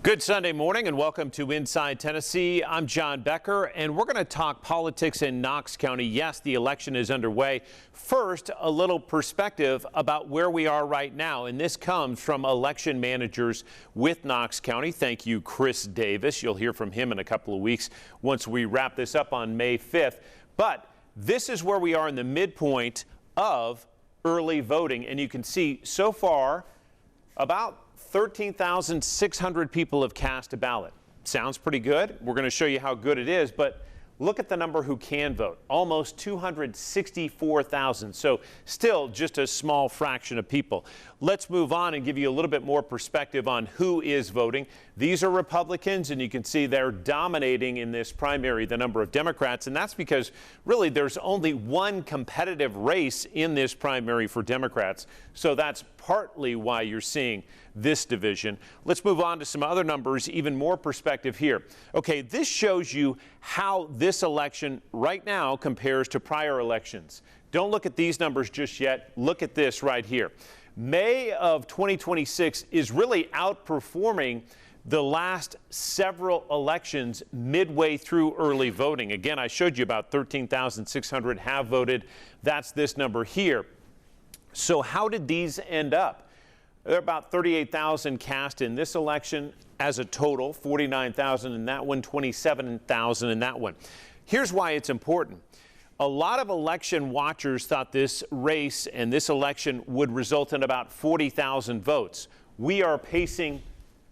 Good Sunday morning and welcome to Inside Tennessee. I'm John Becker and we're going to talk politics in Knox County. Yes, the election is underway. First, a little perspective about where we are right now, and this comes from election managers with Knox County. Thank you, Chris Davis. You'll hear from him in a couple of weeks once we wrap this up on May 5th. But this is where we are in the midpoint of early voting, and you can see so far about 13,600 people have cast a ballot. Sounds pretty good. We're going to show you how good it is, but look at the number who can vote. Almost 264,000. So still just a small fraction of people. Let's move on and give you a little bit more perspective on who is voting. These are Republicans, and you can see they're dominating in this primary the number of Democrats, and that's because really there's only one competitive race in this primary for Democrats. So that's partly why you're seeing this division. Let's move on to some other numbers, even more perspective here. Okay, this shows you how this election right now compares to prior elections. Don't look at these numbers just yet. Look at this right here. May of 2026 is really outperforming the last several elections midway through early voting. Again, I showed you about 13,600 have voted. That's this number here. So how did these end up? There are about 38,000 cast in this election as a total, 49,000 in that one, 27,000 in that one. Here's why it's important. A lot of election watchers thought this race and this election would result in about 40,000 votes. We are pacing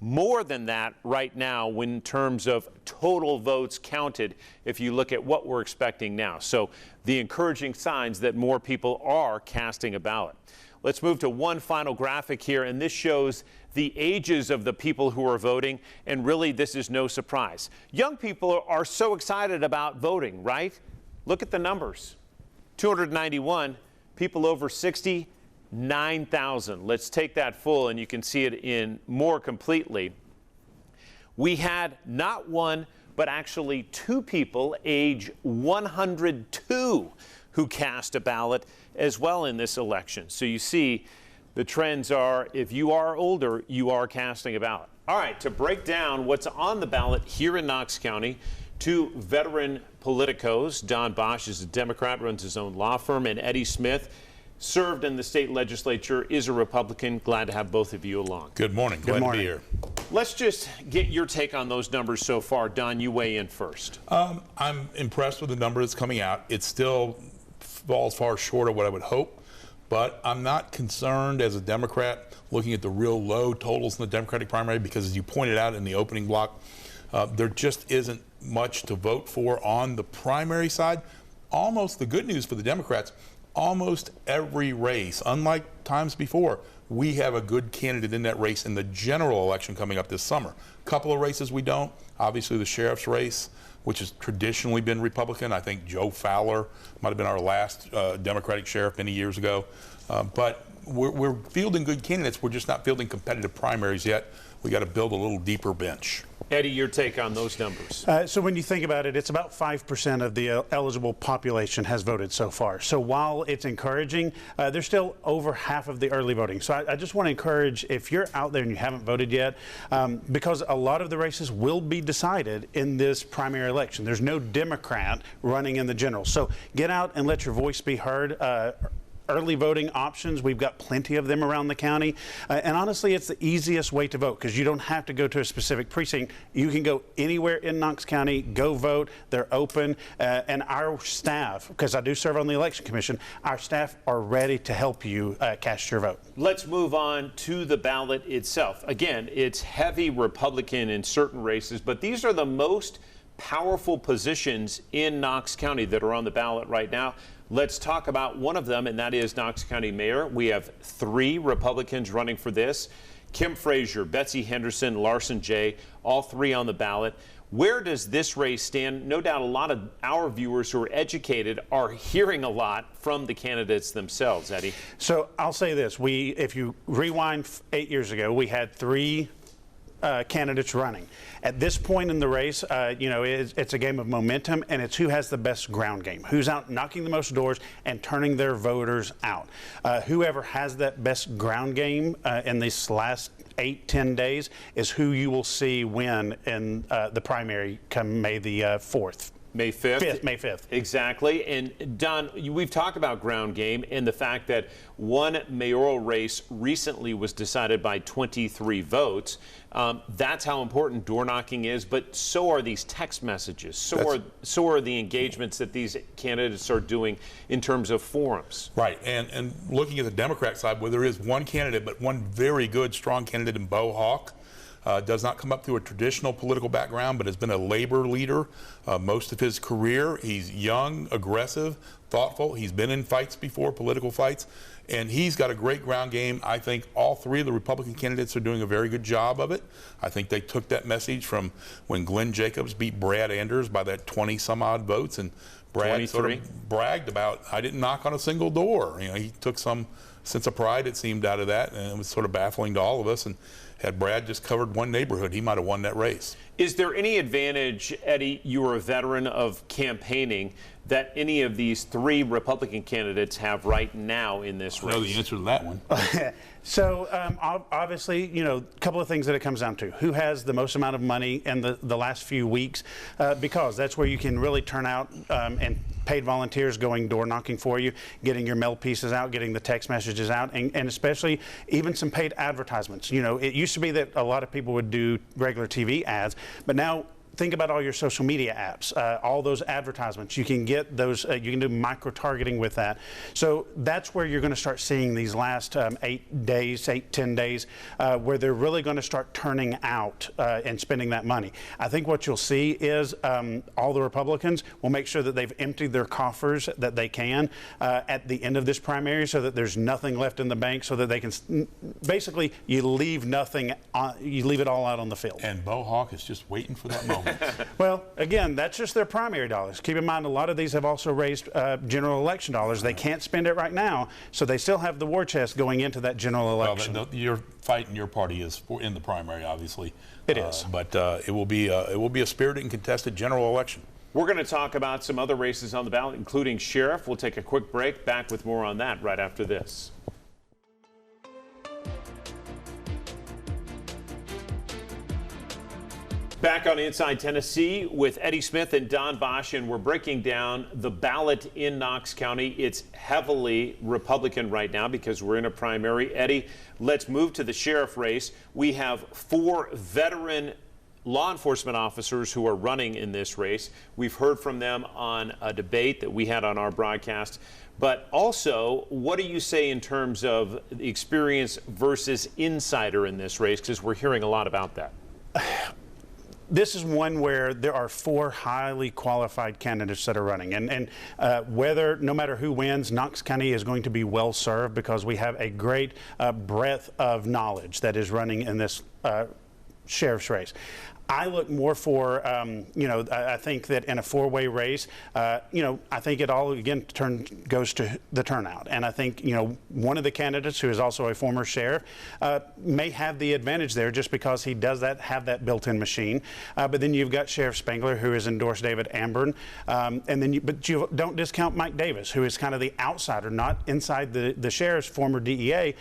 more than that right now in terms of total votes counted if you look at what we're expecting now. So the encouraging signs that more people are casting a ballot. Let's move to one final graphic here, and this shows the ages of the people who are voting, and really this is no surprise. Young people are so excited about voting, right? Look at the numbers. 291, people over 60, 9,000. Let's take that full and you can see it in more completely. We had not one, but actually two people age 102 who cast a ballot as well in this election. So you see the trends are, if you are older, you are casting a ballot. All right, to break down what's on the ballot here in Knox County, two veteran politicos. Don Bosch is a Democrat, runs his own law firm, and Eddie Smith served in the state legislature, is a Republican. Glad to have both of you along. Good morning. Glad to be here. Let's just get your take on those numbers so far. Don, you weigh in first. I'm impressed with the number that's coming out. It still falls far short of what I would hope, but I'm not concerned as a Democrat looking at the real low totals in the Democratic primary because, as you pointed out in the opening block, there just isn't much to vote for on the primary side. Almost the good news for the Democrats, almost every race, unlike times before, we have a good candidate in that race in the general election coming up this summer. A couple of races we don't. Obviously the sheriff's race, which has traditionally been Republican. I think Joe Fowler might have been our last Democratic sheriff many years ago. But we're fielding good candidates. We're just not fielding competitive primaries yet. We got to build a little deeper bench. Eddie, your take on those numbers? So when you think about it, it's about 5% of the eligible population has voted so far. So while it's encouraging, there's still over half of the early voting. So I just want to encourage, if you're out there and you haven't voted yet, because a lot of the races will be decided in this primary election. There's no Democrat running in the general. So get out and let your voice be heard. Early voting options, we've got plenty of them around the county, and honestly it's the easiest way to vote because you don't have to go to a specific precinct. You can go anywhere in Knox County, go vote. They're open, and our staff, because I do serve on the election commission, our staff are ready to help you cast your vote. Let's move on to the ballot itself. Again, it's heavy Republican in certain races, but these are the most powerful positions in Knox County that are on the ballot right now. Let's talk about one of them, and that is Knox County Mayor. We have three Republicans running for this. Kim Frazier, Betsy Henderson, Larson Jay, all three on the ballot. Where does this race stand? No doubt a lot of our viewers who are educated are hearing a lot from the candidates themselves, Eddie. So I'll say this. If you rewind 8 years ago, we had three candidates running. At this point in the race, it's a game of momentum, and it's who has the best ground game, who's out knocking the most doors and turning their voters out. Whoever has that best ground game in these last 8-10 days is who you will see win in the primary come May the 4th. May 5th? May 5th. Exactly. And Don, we've talked about ground game and the fact that one mayoral race recently was decided by 23 votes. That's how important door knocking is, but so are these text messages. So are the engagements that these candidates are doing in terms of forums. Right. And looking at the Democrat side, where there is one candidate, but one very good, strong candidate in Bo Hawk, does not come up through a traditional political background, but has been a labor leader most of his career. He's young, aggressive, thoughtful. He's been in fights before, political fights, and he's got a great ground game. I think all three of the Republican candidates are doing a very good job of it. I think they took that message from when Glenn Jacobs beat Brad Anders by that 20-some-odd votes, and Brad 23. sort of bragged about, I didn't knock on a single door. You know, he took some sense of pride, it seemed, out of that, and it was sort of baffling to all of us. And had Brad just covered one neighborhood, he might have won that race. Is there any advantage, Eddie, you are a veteran of campaigning, that any of these three Republican candidates have right now in this race? I know the answer to that one. So obviously, a couple of things that it comes down to. Who has the most amount of money in the last few weeks? Because that's where you can really turn out and paid volunteers going door knocking for you, getting your mail pieces out, getting the text messages out, and especially even some paid advertisements. It used to be that a lot of people would do regular TV ads, but now think about all your social media apps, all those advertisements. You can get those, you can do micro-targeting with that. So that's where you're going to start seeing these last 10 days, where they're really going to start turning out and spending that money. I think what you'll see is all the Republicans will make sure that they've emptied their coffers that they can at the end of this primary, so that there's nothing left in the bank, so that they can, basically, you leave nothing, you leave it all out on the field. And Bo Hawk is just waiting for that moment. Well, again, that's just their primary dollars. Keep in mind, a lot of these have also raised general election dollars. They can't spend it right now, so they still have the war chest going into that general election. Well, your fight in your party is in the primary, obviously. It is. But it will be a spirited and contested general election. We're going to talk about some other races on the ballot, including sheriff. We'll take a quick break. Back with more on that right after this. Back on Inside Tennessee with Eddie Smith and Don Bosch, and we're breaking down the ballot in Knox County. It's heavily Republican right now because we're in a primary. Eddie, let's move to the sheriff race. We have 4 veteran law enforcement officers who are running in this race. We've heard from them on a debate that we had on our broadcast. But also, what do you say in terms of the experience versus insider in this race? Because we're hearing a lot about that. This is one where there are 4 highly qualified candidates that are running, and no matter who wins, Knox County is going to be well served because we have a great breadth of knowledge that is running in this sheriff's race. I look more for, I think that in a 4-way race, I think it all, again, goes to the turnout. And I think, one of the candidates, who is also a former sheriff, may have the advantage there just because he does have that built-in machine. But then you've got Sheriff Spangler, who has endorsed David Amburn. But you don't discount Mike Davis, who is kind of the outsider, not inside the sheriff's, former DEA.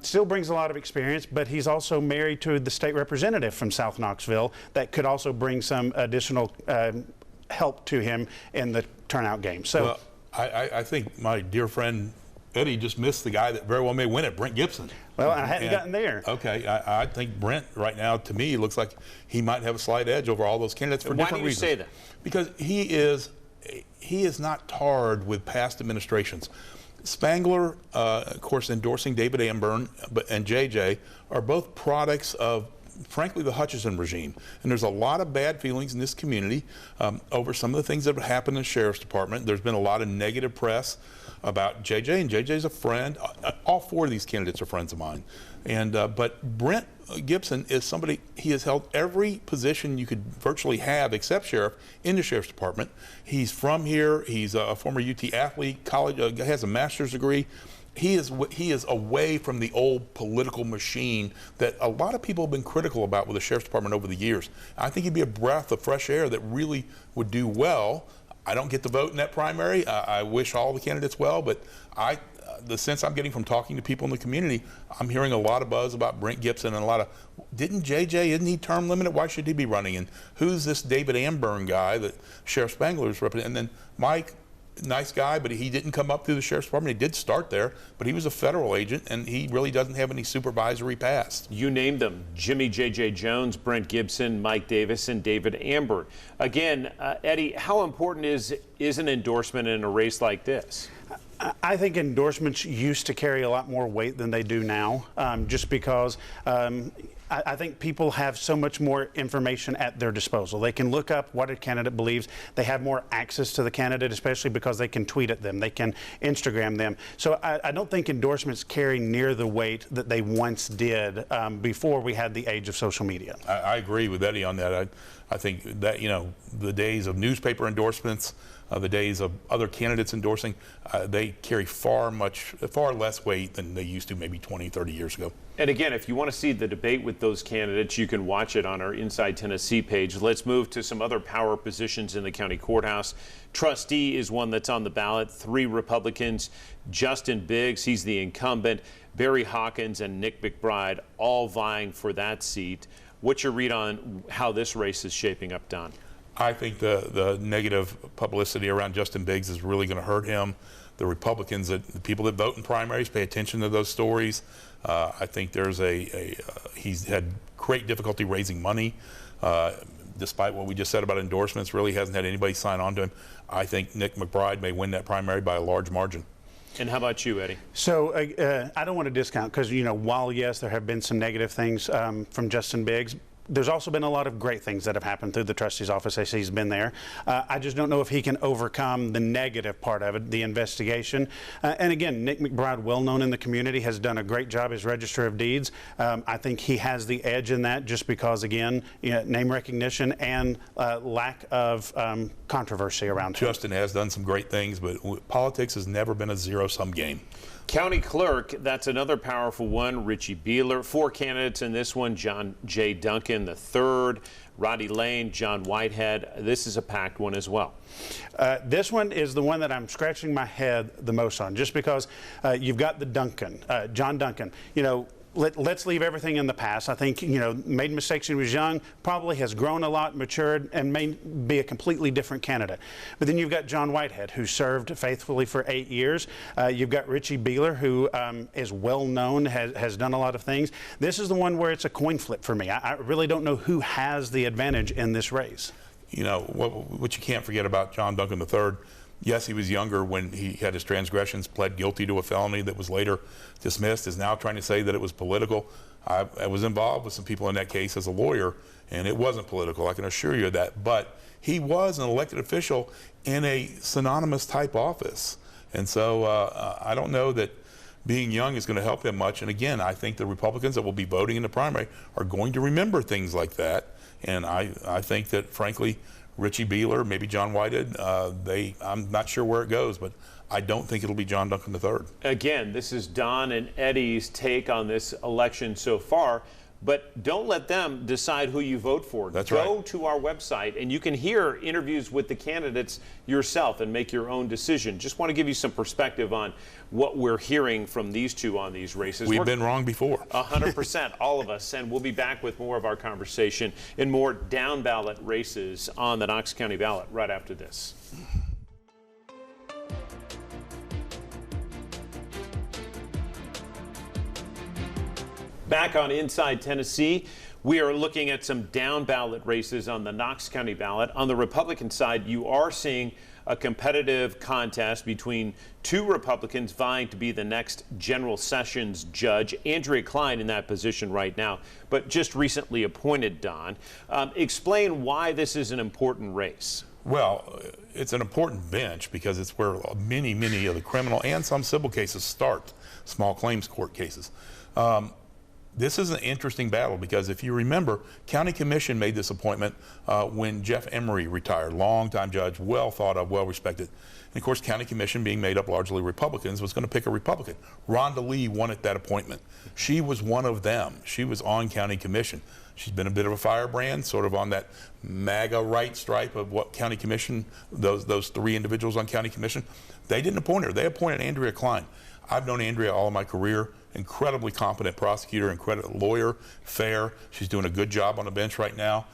Still brings a lot of experience, but he's also married to the state representative from South Knoxville that could also bring some additional help to him in the turnout game. So, well, I think my dear friend Eddie just missed the guy that very well may win it, Brent Gibson. Well, I hadn't gotten there. Okay, I think Brent right now, to me, looks like he might have a slight edge over all those candidates for different reasons. Why do you say that? Because he is not tarred with past administrations. Spangler, of course, endorsing David Amburn and JJ are both products of, frankly, the Hutchison regime. And there's a lot of bad feelings in this community over some of the things that have happened in the Sheriff's Department. There's been a lot of negative press about JJ, and JJ's a friend. All 4 of these candidates are friends of mine. And but Brent Gibson is somebody, he has held every position you could virtually have except sheriff in the Sheriff's Department. He's from here. He's a former UT athlete, college, has a master's degree. he is away from the old political machine that a lot of people have been critical about with the Sheriff's Department over the years. I think he'd be a breath of fresh air that really would do well. I don't get to vote in that primary. I wish all the candidates well, but the sense I'm getting from talking to people in the community, I'm hearing a lot of buzz about Brent Gibson and a lot of, isn't he term limited? Why should he be running? And who's this David Amburn guy that Sheriff Spangler's representing? And then Mike, nice guy, but he didn't come up through the Sheriff's Department. He did start there, but he was a federal agent, and he really doesn't have any supervisory past. You named them: Jimmy J.J. Jones, Brent Gibson, Mike Davis, and David Amburn. Again, Eddie, how important is an endorsement in a race like this? I think endorsements used to carry a lot more weight than they do now, just because I think people have so much more information at their disposal. They can look up what a candidate believes. They have more access to the candidate, especially because they can tweet at them. They can Instagram them. So I don't think endorsements carry near the weight that they once did before we had the age of social media. I agree with Eddie on that. I think that, the days of newspaper endorsements, the days of other candidates endorsing, they carry far less weight than they used to maybe 20, 30 years ago. And again, if you want to see the debate with those candidates, you can watch it on our Inside Tennessee page. Let's move to some other power positions in the county courthouse. Trustee is one that's on the ballot. 3 Republicans. Justin Biggs, he's the incumbent. Barry Hawkins and Nick McBride all vying for that seat. What's your read on how this race is shaping up, Don? I think the negative publicity around Justin Biggs is really going to hurt him. The Republicans, the people that vote in primaries, pay attention to those stories. I think there's he's had great difficulty raising money, despite what we just said about endorsements. Really hasn't had anybody sign on to him. I think Nick McBride may win that primary by a large margin. And how about you, Eddie? So I don't want to discount, because while yes, there have been some negative things from Justin Biggs, there's also been a lot of great things that have happened through the trustee's office as he's been there. I just don't know if he can overcome the negative part of it, the investigation. And again, Nick McBride, well known in the community, has done a great job as Register of Deeds. I think he has the edge in that, just because, again, name recognition and lack of controversy around him. Justin has done some great things, but politics has never been a zero-sum game. County Clerk, that's another powerful one. Richie Beeler. 4 candidates in this one: John J. Duncan III, Roddy Lane, John Whitehead. This is a packed one as well. This one is the one that I'm scratching my head the most on, just because you've got the Duncan, John Duncan. Let's leave everything in the past. I think, made mistakes when he was young, probably has grown a lot, matured, and may be a completely different candidate. But then you've got John Whitehead, who served faithfully for 8 years. You've got Richie Beeler, who is well known, has done a lot of things. This is the one where it's a coin flip for me. I really don't know who has the advantage in this race. What you can't forget about John Duncan III, yes, he was younger when he had his transgressions, pled guilty to a felony that was later dismissed, is now trying to say that it was political. I was involved with some people in that case as a lawyer, and it wasn't political, I can assure you of that. But he was an elected official in a synonymous type office. And so I don't know that being young is going to help him much. And again, I think the Republicans that will be voting in the primary are going to remember things like that. And I think that, frankly, Richie Beeler, maybe John Whitehead, I'm not sure where it goes, but I don't think it'll be John Duncan III. Again, this is Don and Eddie's take on this election so far, but don't let them decide who you vote for. That's right. Go to our website and you can hear interviews with the candidates yourself and make your own decision. Just want to give you some perspective on what we're hearing from these two on these races. We've been wrong before. 100%, all of us. And we'll be back with more of our conversation in more down ballot races on the Knox County ballot right after this. Back on Inside Tennessee, we are looking at some down ballot races on the Knox County ballot. On the Republican side, you are seeing a competitive contest between 2 Republicans vying to be the next General Sessions judge. Andrea Klein in that position right now, but just recently appointed, Don. Explain why this is an important race. Well, it's an important bench because it's where many of the criminal and some civil cases start, small claims court cases. This is an interesting battle because if you remember, County Commission made this appointment when Jeff Emery retired, longtime judge, well thought of, well respected. And of course, County Commission, being made up largely Republicans, was going to pick a Republican. Rhonda Lee wanted that appointment. She was one of them. She was on County Commission. She's been a bit of a firebrand, sort of on that MAGA right stripe of what County Commission, those three individuals on County Commission. They didn't appoint her. They appointed Andrea Klein. I've known Andrea all of my career. Incredibly competent prosecutor, incredible lawyer, fair. She's doing a good job on the bench right now.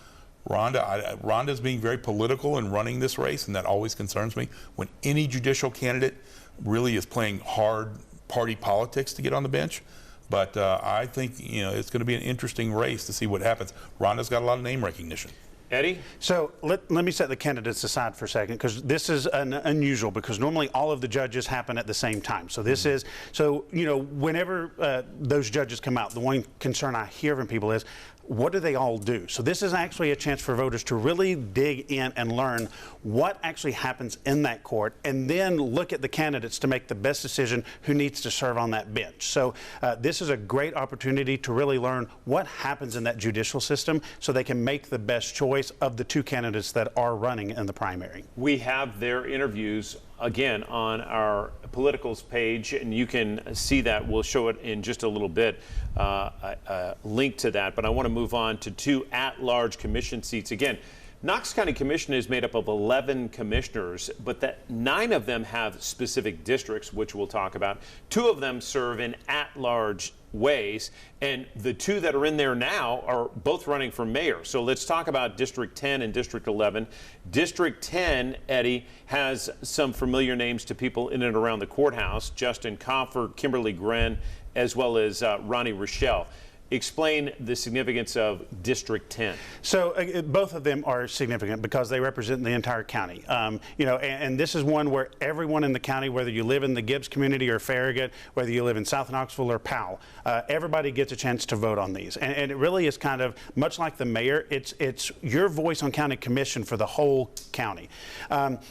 Rhonda's being very political in running this race, and that always concerns me. When any judicial candidate really is playing hard party politics to get on the bench. But I think it's going to be an interesting race to see what happens. Rhonda's got a lot of name recognition. Eddie? So let me set the candidates aside for a second, because this is unusual, because normally all of the judges happen at the same time. So this is, whenever those judges come out, the one concern I hear from people is, what do they all do? So this is actually a chance for voters to really dig in and learn what actually happens in that court, and then look at the candidates to make the best decision who needs to serve on that bench. So this is a great opportunity to really learn what happens in that judicial system so they can make the best choice of the two candidates that are running in the primary. We have their interviews again on our politicals page, and you can see that. We'll show it in just a little bit, a link to that. But I want to move on to two at-large commission seats. Again, Knox County Commission is made up of 11 commissioners, but that 9 of them have specific districts, which we'll talk about. 2 of them serve in at-large ways, and the 2 that are in there now are both running for mayor. So let's talk about District 10 and District 11. District 10, Eddie, has some familiar names to people in and around the courthouse: Justin Comfort, Kimberly Gren, as well as Ronnie Rochelle. Explain the significance of District 10. So both of them are significant because they represent the entire county. And this is one where everyone in the county, whether you live in the Gibbs community or Farragut, whether you live in South Knoxville or Powell, everybody gets a chance to vote on these. And it really is kind of much like the mayor. It's your voice on county commission for the whole county.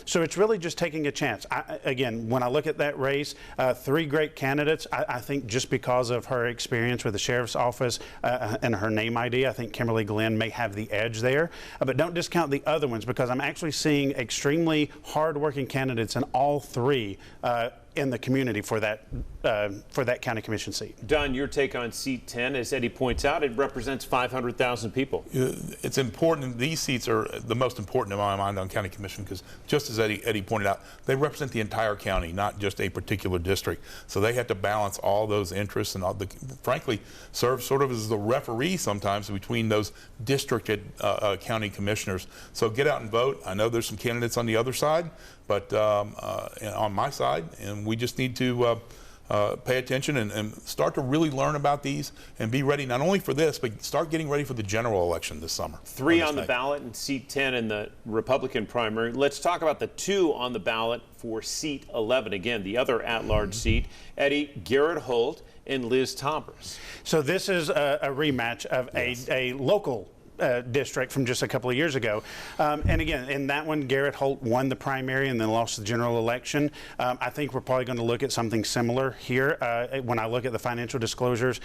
So it's really just taking a chance. Again, when I look at that race, 3 great candidates. I think just because of her experience with the sheriff's office and her name ID, I think Kimberly Glenn may have the edge there. But don't discount the other ones, because I'm actually seeing extremely hard-working candidates in all 3 in the community for that county commission seat. Don, your take on seat 10, as Eddie points out, it represents 500,000 people. It's important. These seats are the most important in my mind on county commission, because just as Eddie pointed out, they represent the entire county, not just a particular district. So they have to balance all those interests and frankly serve sort of as the referee sometimes between those districted county commissioners. So get out and vote. I know there's some candidates on the other side, but on my side, and we just need to pay attention and start to really learn about these and be ready not only for this, but start getting ready for the general election this summer. 3 on the ballot in seat 10 in the Republican primary. Let's talk about the 2 on the ballot for seat 11. Again, the other at-large seat. Eddie, Garrett Holt and Liz Tombers. So this is a rematch of a local district from just a couple of years ago. And again, in that one, Garrett Holt won the primary and then lost the general election. I think we're probably going to look at something similar here. When I look at the financial disclosures,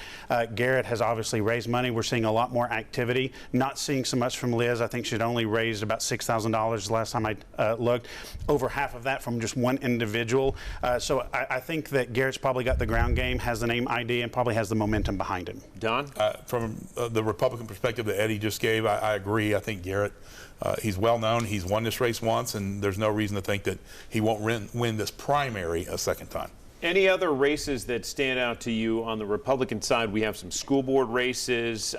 Garrett has obviously raised money. We're seeing a lot more activity. Not seeing so much from Liz. I think she'd only raised about $6,000 the last time I looked. Over half of that from just one individual. So I think that Garrett's probably got the ground game, has the name ID, and probably has the momentum behind him. Don? From the Republican perspective that Eddie just gave, I agree. I think Garrett, he's well known. He's won this race once, and there's no reason to think that he won't win this primary a second time. Any other races that stand out to you on the Republican side? We have some school board races.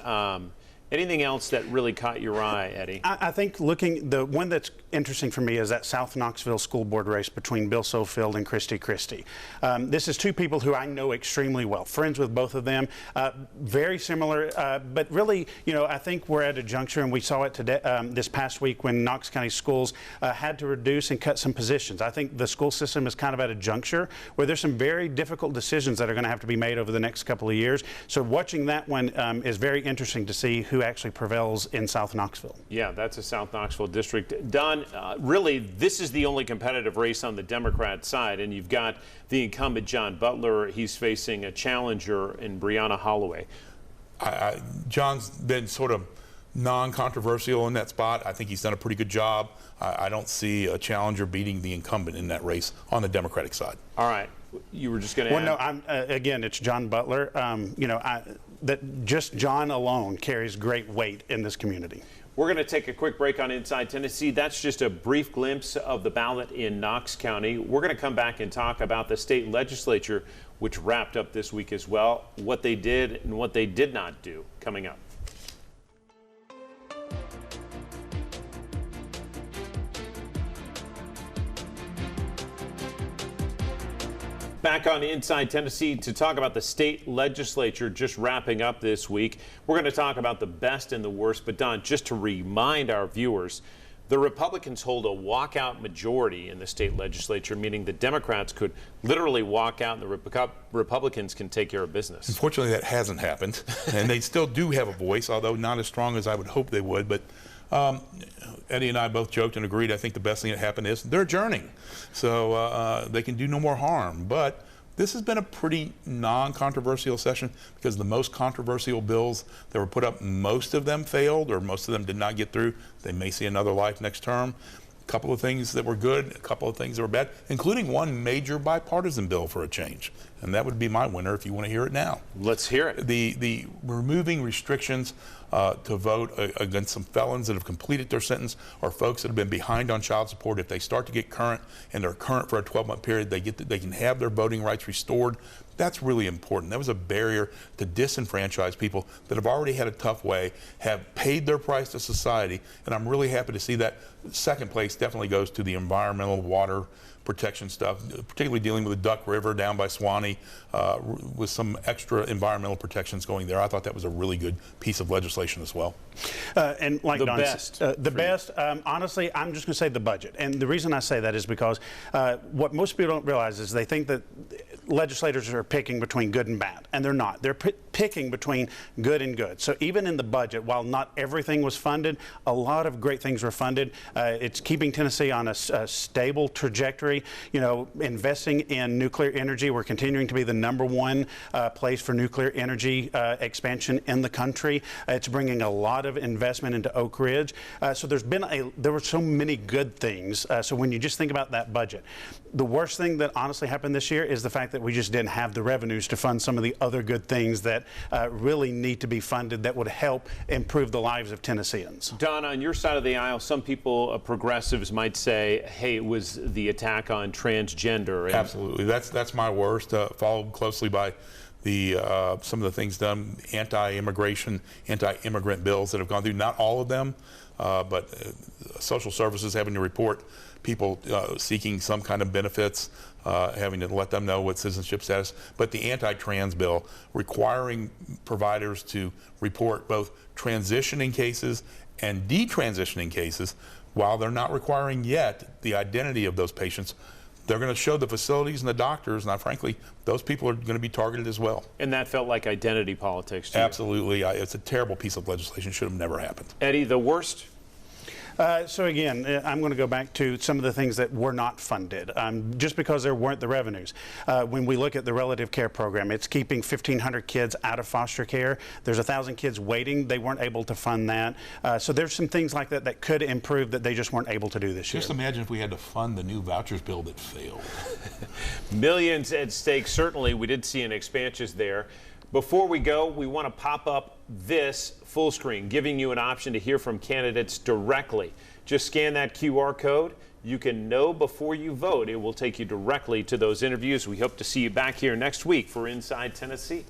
Anything else that really caught your eye, Eddie? I think the one that's interesting for me is that South Knoxville school board race between Bill Sofield and Christy Christie. This is 2 people who I know extremely well, friends with both of them, very similar, but really, I think we're at a juncture, and we saw it today, this past week when Knox County schools had to reduce and cut some positions. I think the school system is kind of at a juncture where there's some very difficult decisions that are going to have to be made over the next couple of years. So watching that one is very interesting to see who actually prevails in South Knoxville. Yeah, that's a South Knoxville district. Don, really, this is the only competitive race on the Democrat side, and you've got the incumbent John Butler. He's facing a challenger in Breonna Holloway. John's been sort of non-controversial in that spot. I think he's done a pretty good job. I don't see a challenger beating the incumbent in that race on the Democratic side. All right. You were just going to add? No, again, it's John Butler. That just John alone carries great weight in this community. We're going to take a quick break on Inside Tennessee. That's just a brief glimpse of the ballot in Knox County. We're going to come back and talk about the state legislature, which wrapped up this week as well, what they did and what they did not do, coming up. Back on Inside Tennessee to talk about the state legislature just wrapping up this week. We're going to talk about the best and the worst. But Don, just to remind our viewers, the Republicans hold a walkout majority in the state legislature, meaning the Democrats could literally walk out and the Republicans can take care of business. Unfortunately, that hasn't happened. And they still do have a voice, although not as strong as I would hope they would. But Eddie and I both joked and agreed. I think the best thing that happened is they're adjourning. So they can do no more harm. But this has been a pretty non-controversial session because the most controversial bills that were put up, most of them failed or most of them did not get through. They may see another life next term. A couple of things that were good, a couple of things that were bad, including one major bipartisan bill for a change. And that would be my winner if you want to hear it now. Let's hear it. The removing restrictions to vote against some felons that have completed their sentence or folks that have been behind on child support. If they start to get current and they're current for a 12-month period, they can have their voting rights restored. That's really important. That was a barrier to disenfranchise people that have already had a tough way, have paid their price to society, and I'm really happy to see that. Second place definitely goes to the environmental water protection stuff, particularly dealing with the Duck River down by Swanee, with some extra environmental protections going there. I thought that was a really good piece of legislation as well. And like the Don best. said, honestly, I'm just going to say the budget. And the reason I say that is because what most people don't realize is they think that legislators are picking between good and bad, and they're not. They're picking between good and good. So even in the budget, while not everything was funded, a lot of great things were funded. It's keeping Tennessee on a stable trajectory. You know, investing in nuclear energy. We're continuing to be the #1 place for nuclear energy expansion in the country. It's bringing a lot of investment into Oak Ridge. So there were so many good things. So when you just think about that budget, the worst thing that honestly happened this year is the fact that we just didn't have the revenues to fund some of the other good things that really need to be funded that would help improve the lives of Tennesseans. Don, on your side of the aisle, some people, progressives, might say, hey, it was the attack on transgender. And absolutely. That's my worst, followed closely by the some of the things done, anti-immigration, anti-immigrant bills that have gone through. Not all of them, but social services having to report people seeking some kind of benefits, having to let them know what citizenship status. But the anti-trans bill requiring providers to report both transitioning cases and detransitioning cases, while they're not requiring yet the identity of those patients, they're going to show the facilities and the doctors, and frankly, those people are going to be targeted as well. And that felt like identity politics, too. Absolutely. It's a terrible piece of legislation. Should have never happened. Eddie, the worst? So again, I'm going to go back to some of the things that were not funded, just because there weren't the revenues. When we look at the relative care program, it's keeping 1,500 kids out of foster care. There's 1,000 kids waiting. They weren't able to fund that. So there's some things like that that could improve that they just weren't able to do this year. Just imagine if we had to fund the new vouchers bill that failed. Millions at stake. Certainly, we did see an expansion there. Before we go, we want to pop up this full screen, giving you an option to hear from candidates directly. Just scan that QR code. You can know before you vote. It will take you directly to those interviews. We hope to see you back here next week for Inside Tennessee.